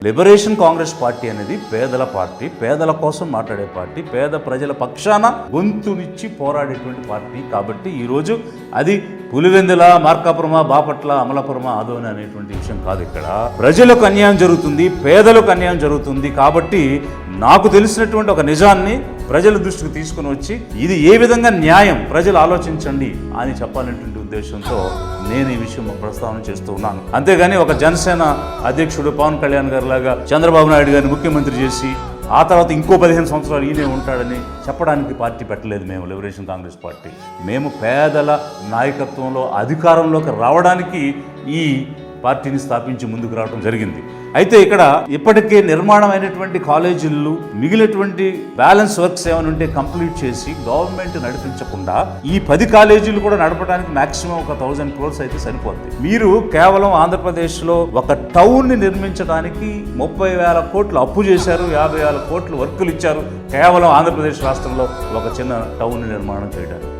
Liberation Congress party అనేది పేదల party, పేదల కోసం మాట్లాడే పార్టీ, పేద ప్రజల పక్షాన గొంతునిచ్చి పోరాడేటువంటి పార్టీ. కాబట్టి ఈరోజు అది పులివెందుల, మార్కాపురమ, బాపట్ల, అమలాపురమ, ఆదోని అనేటువంటి విషయం కాదు. ఇక్కడ ప్రజలకు అన్యాయం జరుగుతుంది, పేదలకు అన్యాయం జరుగుతుంది. కాబట్టి నాకు తెలిసినటువంటి ఒక నిజాన్ని ప్రజల దృష్టికి తీసుకుని వచ్చి ఇది ఏ విధంగా న్యాయం ప్రజలు ఆలోచించండి అని చెప్పాలనేటువంటి ఉద్దేశంతో నేను ఈ విషయం ప్రస్తావన చేస్తూ ఉన్నాను. అంతేగాని ఒక జనసేన అధ్యక్షుడు పవన్ కళ్యాణ్ గారి లాగా చంద్రబాబు నాయుడు గారిని ముఖ్యమంత్రి చేసి ఆ తర్వాత ఇంకో 15 సంవత్సరాలు ఈయనే ఉంటాడని చెప్పడానికి పార్టీ పెట్టలేదు మేము లిబరేషన్ కాంగ్రెస్ పార్టీ. మేము పేదల నాయకత్వంలో అధికారంలోకి రావడానికి ఈ పార్టీని స్థాపించి ముందుకు రావడం జరిగింది. అయితే ఇక్కడ ఇప్పటికే నిర్మాణం అయినటువంటి కాలేజీలు, మిగిలినటువంటి బ్యాలెన్స్ వర్క్స్ ఏమైనా ఉంటే కంప్లీట్ చేసి గవర్నమెంట్ నడిపించకుండా ఈ 10 కాలేజీలు కూడా నడపడానికి మాక్సిమం ఒక 1000 crores అయితే సరిపోతుంది. మీరు కేవలం ఆంధ్రప్రదేశ్లో ఒక టౌన్ని నిర్మించడానికి 30,000 కోట్లు అప్పు చేశారు, 50,000 కోట్లు వర్కులు ఇచ్చారు కేవలం ఆంధ్రప్రదేశ్ రాష్ట్రంలో ఒక చిన్న టౌన్ నిర్మాణం చేయడానికి.